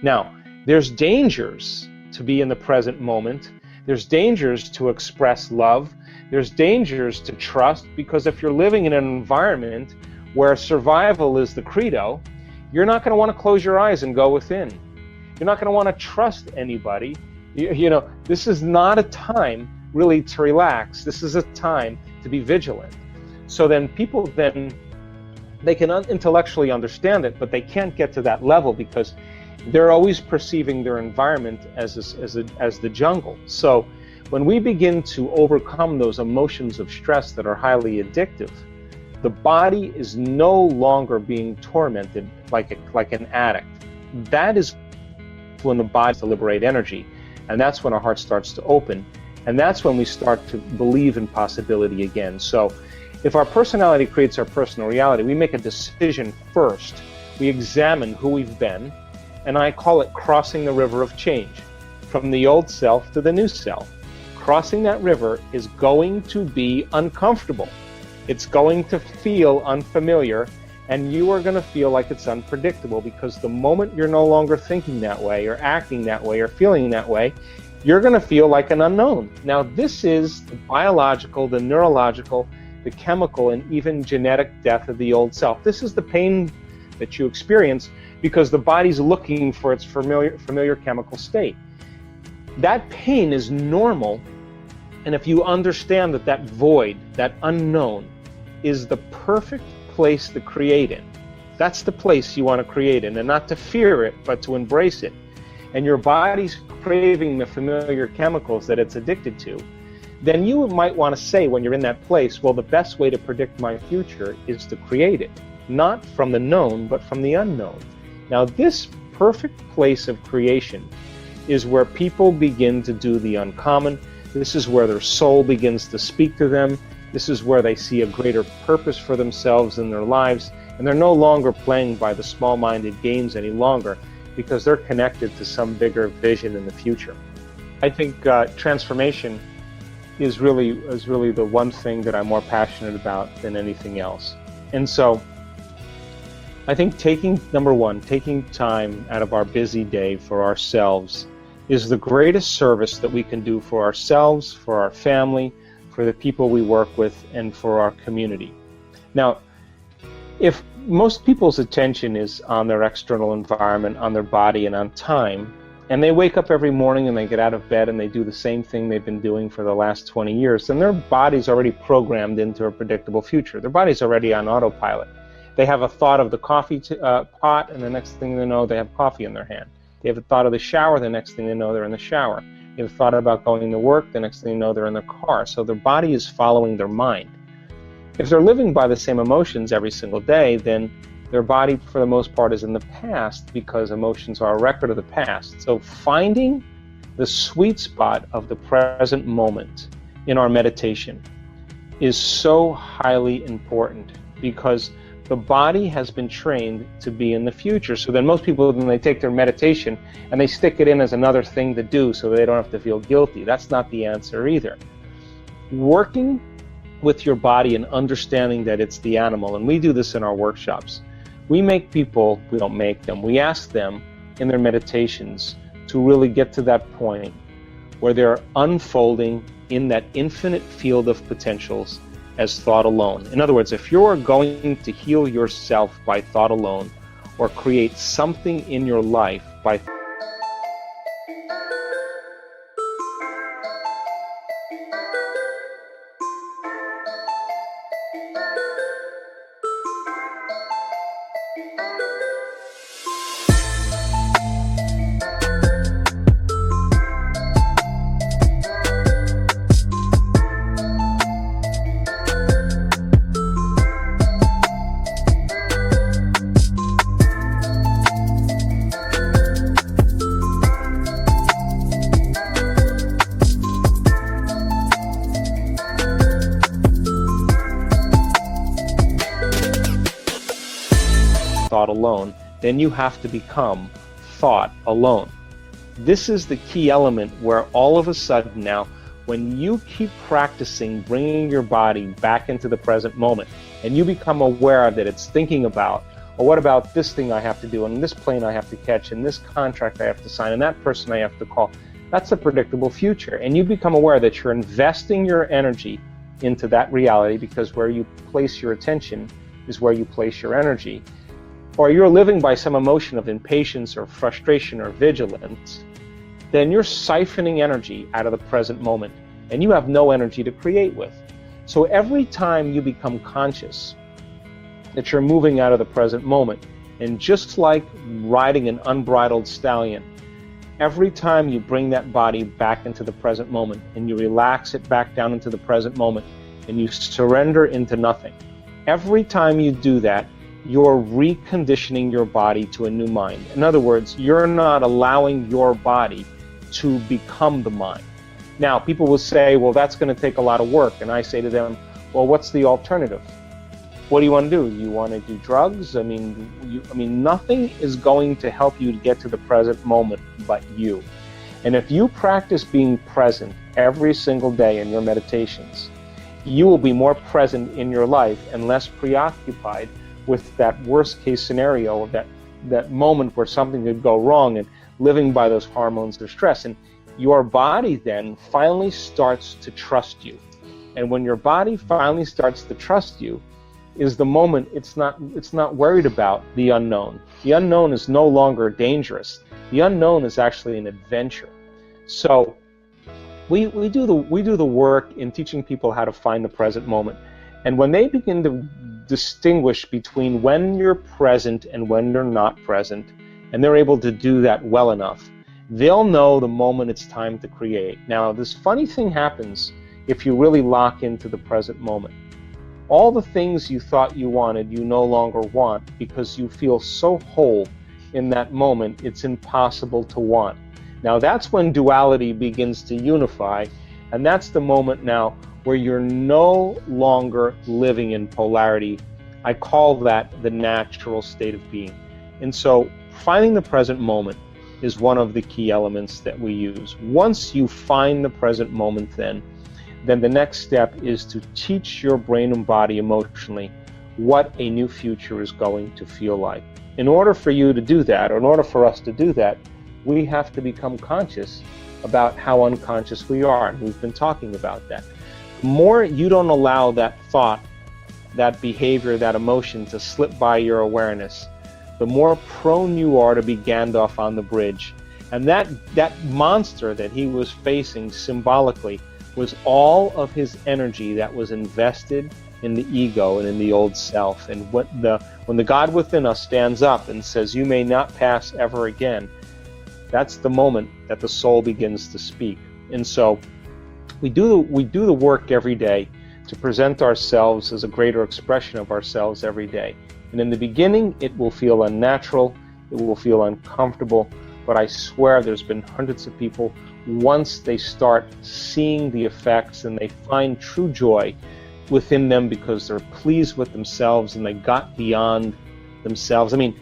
Now, there's dangers to be in the present moment. There's dangers to express love. There's dangers to trust, because if you're living in an environment where survival is the credo, you're not going to want to close your eyes and go within. You're not going to want to trust anybody. You know, this is not a time really to relax. This is a time to be vigilant. So then people they can intellectually understand it, but they can't get to that level because they're always perceiving their environment as the jungle. So when we begin to overcome those emotions of stress that are highly addictive, the body is no longer being tormented like an addict. That is when the body starts to liberate energy, and that's when our heart starts to open, and that's when we start to believe in possibility again. So if our personality creates our personal reality, we make a decision first. We examine who we've been, and I call it crossing the river of change, from the old self to the new self. Crossing that river is going to be uncomfortable. It's going to feel unfamiliar, and you are going to feel like it's unpredictable, because the moment you're no longer thinking that way or acting that way or feeling that way, you're going to feel like an unknown. Now, this is the biological, the neurological, the chemical, and even genetic death of the old self. This is the pain that you experience because the body's looking for its familiar chemical state. That pain is normal, and if you understand that void, that unknown, is the perfect place to create in. That's the place you want to create in, and not to fear it, but to embrace it. And your body's craving the familiar chemicals that it's addicted to, then you might want to say when you're in that place, well, the best way to predict my future is to create it, not from the known, but from the unknown. Now, this perfect place of creation is where people begin to do the uncommon. This is where their soul begins to speak to them. This is where they see a greater purpose for themselves in their lives, and they're no longer playing by the small-minded games any longer, because they're connected to some bigger vision in the future. I think transformation is really the one thing that I'm more passionate about than anything else. And so I think number one, taking time out of our busy day for ourselves is the greatest service that we can do for ourselves, for our family, for the people we work with, and for our community. Now, if most people's attention is on their external environment, on their body, and on time, and they wake up every morning and they get out of bed and they do the same thing they've been doing for the last 20 years, then their body's already programmed into a predictable future. Their body's already on autopilot. They have a thought of the coffee pot, and the next thing they know, they have coffee in their hand. They have a thought of the shower, the next thing they know, they're in the shower. They have a thought about going to work, the next thing they know, they're in their car. So their body is following their mind. If they're living by the same emotions every single day, then their body, for the most part, is in the past, because emotions are a record of the past. So finding the sweet spot of the present moment in our meditation is so highly important, because the body has been trained to be in the future. So then most people, when they take their meditation and they stick it in as another thing to do so they don't have to feel guilty, that's not the answer either. Working with your body and understanding that it's the animal, and we do this in our workshops. We make people, we don't make them, we ask them in their meditations to really get to that point where they're unfolding in that infinite field of potentials as thought alone. In other words, if you're going to heal yourself by thought alone, or create something in your life by thought alone, then you have to become thought alone. This is the key element where all of a sudden now, when you keep practicing bringing your body back into the present moment, and you become aware that it's thinking about Or what about this thing I have to do, and this plane I have to catch, and this contract I have to sign, and that person I have to call? That's a predictable future. And you become aware that you're investing your energy into that reality, because where you place your attention is where you place your energy. Or you're living by some emotion of impatience or frustration or vigilance, then you're siphoning energy out of the present moment, and you have no energy to create with. So every time you become conscious that you're moving out of the present moment, and just like riding an unbridled stallion, every time you bring that body back into the present moment and you relax it back down into the present moment and you surrender into nothing, every time you do that, you're reconditioning your body to a new mind. In other words, you're not allowing your body to become the mind. Now, people will say, well, that's going to take a lot of work. And I say to them, well, what's the alternative? What do you want to do? You want to do drugs? I mean, nothing is going to help you to get to the present moment but you. And if you practice being present every single day in your meditations, you will be more present in your life and less preoccupied with that worst case scenario, of that moment where something could go wrong, and living by those hormones of stress. And your body then finally starts to trust you. And when your body finally starts to trust you is the moment it's not worried about the unknown. The unknown is no longer dangerous. The unknown is actually an adventure. So we do the work in teaching people how to find the present moment. And when they begin to distinguish between when you're present and when you're not present, and they're able to do that well enough, they'll know the moment it's time to create. Now, this funny thing happens if you really lock into the present moment. All the things you thought you wanted, you no longer want, because you feel so whole in that moment, it's impossible to want. Now, that's when duality begins to unify, and that's the moment now where you're no longer living in polarity. I call that the natural state of being. And so finding the present moment is one of the key elements that we use. Once you find the present moment, then the next step is to teach your brain and body emotionally what a new future is going to feel like. In order for you to do that, or in order for us to do that, we have to become conscious about how unconscious we are. And we've been talking about that. The more you don't allow that thought, that behavior, that emotion to slip by your awareness, the more prone you are to be Gandalf on the bridge. And that monster that he was facing symbolically was all of his energy that was invested in the ego and in the old self. And when the God within us stands up and says, "You may not pass ever again," that's the moment that the soul begins to speak. And so we do the work every day to present ourselves as a greater expression of ourselves every day. And in the beginning, it will feel unnatural, it will feel uncomfortable, but I swear there's been hundreds of people, once they start seeing the effects and they find true joy within them because they're pleased with themselves and they got beyond themselves. I mean,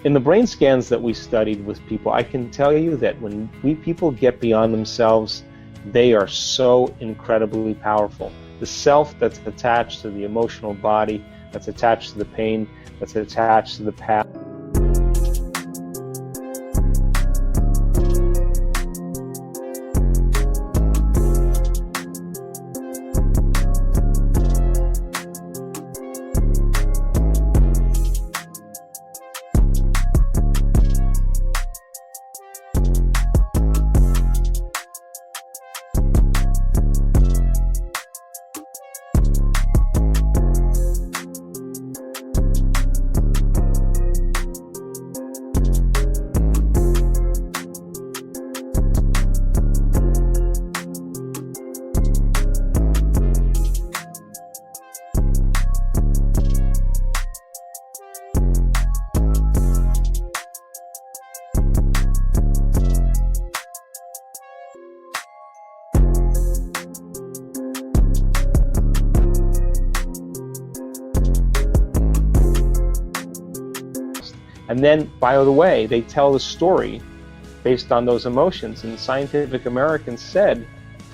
in the brain scans that we studied with people, I can tell you that when people get beyond themselves, they are so incredibly powerful. The self that's attached to the emotional body, that's attached to the pain, that's attached to the past. And then, by the way, they tell the story based on those emotions. And Scientific American said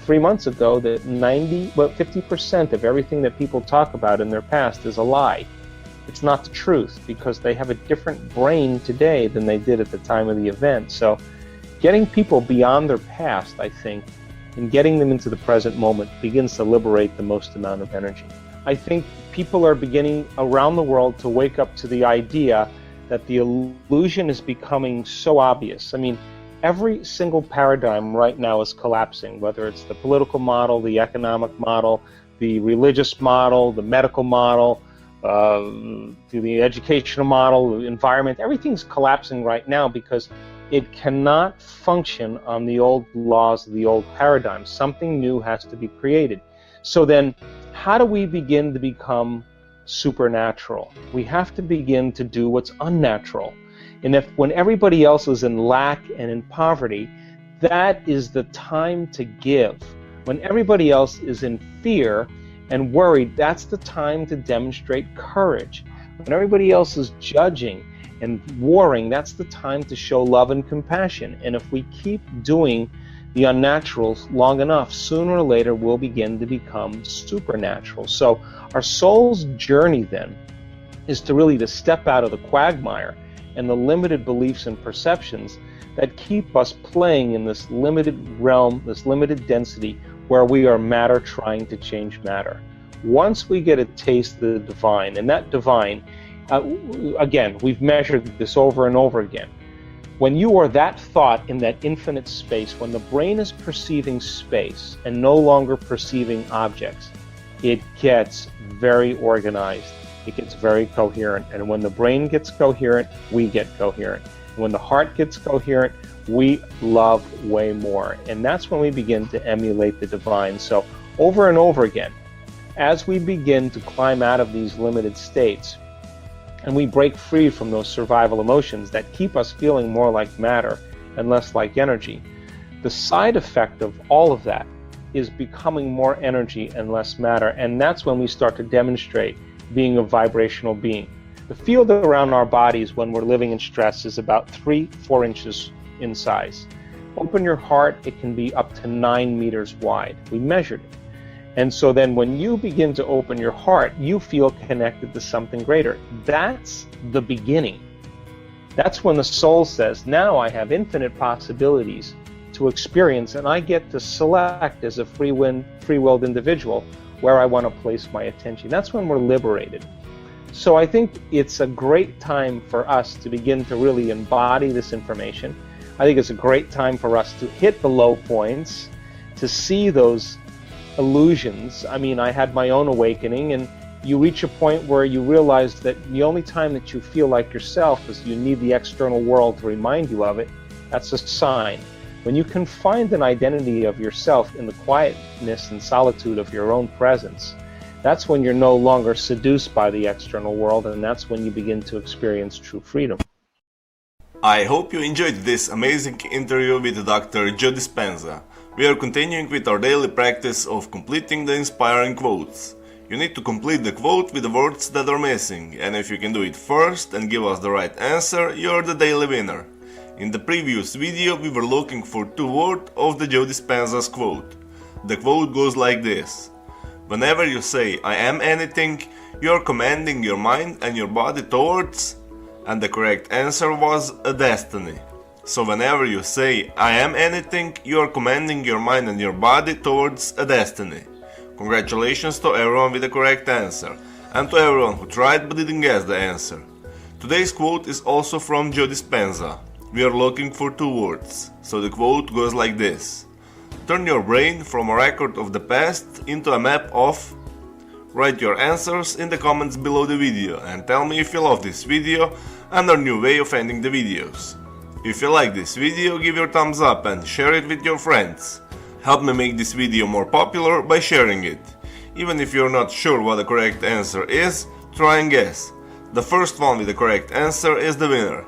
3 months ago that 50% of everything that people talk about in their past is a lie. it's not the truth, because they have a different brain today than they did at the time of the event. So getting people beyond their past, I think, and getting them into the present moment begins to liberate the most amount of energy. I think people are beginning around the world to wake up to the idea that the illusion is becoming so obvious. I mean, every single paradigm right now is collapsing, whether it's the political model, the economic model, the religious model, the medical model, the educational model, the environment. Everything's collapsing right now because it cannot function on the old laws of the old paradigm. Something new has to be created. So then, how do we begin to become supernatural? We have to begin to do what's unnatural. And when everybody else is in lack and in poverty, that is the time to give. When everybody else is in fear and worried, that's the time to demonstrate courage. When everybody else is judging and warring, that's the time to show love and compassion. And if we keep doing the unnaturals long enough, sooner or later we'll begin to become supernatural. So our soul's journey then is to really to step out of the quagmire and the limited beliefs and perceptions that keep us playing in this limited realm, this limited density, where we are matter trying to change matter. Once we get a taste of the divine, and that divine, again, we've measured this over and over again. When you are that thought in that infinite space, when the brain is perceiving space and no longer perceiving objects, it gets very organized. It gets very coherent. And when the brain gets coherent, we get coherent. When the heart gets coherent, we love way more. And that's when we begin to emulate the divine. So over and over again, as we begin to climb out of these limited states, and we break free from those survival emotions that keep us feeling more like matter and less like energy, the side effect of all of that is becoming more energy and less matter. And that's when we start to demonstrate being a vibrational being. The field around our bodies when we're living in stress is about 3-4 inches in size. Open your heart, it can be up to 9 meters wide. We measured it. And so then when you begin to open your heart, you feel connected to something greater. That's the beginning. That's when the soul says, now I have infinite possibilities to experience, and I get to select as a free-willed individual where I want to place my attention. That's when we're liberated. So I think it's a great time for us to begin to really embody this information. I think it's a great time for us to hit the low points, to see those illusions. I mean, I had my own awakening, and you reach a point where you realize that the only time that you feel like yourself is you need the external world to remind you of it. That's a sign. When you can find an identity of yourself in the quietness and solitude of your own presence, that's when you're no longer seduced by the external world, and that's when you begin to experience true freedom. I hope you enjoyed this amazing interview with Dr. Joe Dispenza. We are continuing with our daily practice of completing the inspiring quotes. You need to complete the quote with the words that are missing, and if you can do it first and give us the right answer, you're the daily winner. In the previous video we were looking for 2 words of the Joe Dispenza's quote. The quote goes like this: whenever you say I am anything, you're commanding your mind and your body towards, and the correct answer was a destiny. So whenever you say I am anything, you're commanding your mind and your body towards a destiny. Congratulations to everyone with the correct answer, and to everyone who tried but didn't guess the answer. Today's quote is also from Joe Dispenza. We are looking for 2 words, so the quote goes like this: turn your brain from a record of the past into a map of... Write your answers in the comments below the video and tell me if you love this video and our new way of ending the videos. If you like this video, give your thumbs up and share it with your friends. Help me make this video more popular by sharing it. Even if you're not sure what the correct answer is, try and guess. The first one with the correct answer is the winner.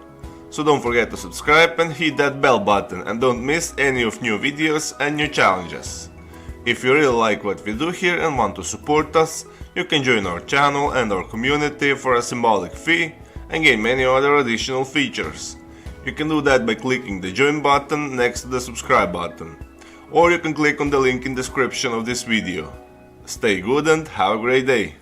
So don't forget to subscribe and hit that bell button and don't miss any of new videos and new challenges. If you really like what we do here and want to support us, you can join our channel and our community for a symbolic fee and gain many other additional features. You can do that by clicking the join button next to the subscribe button, or you can click on the link in the description of this video. Stay good and have a great day!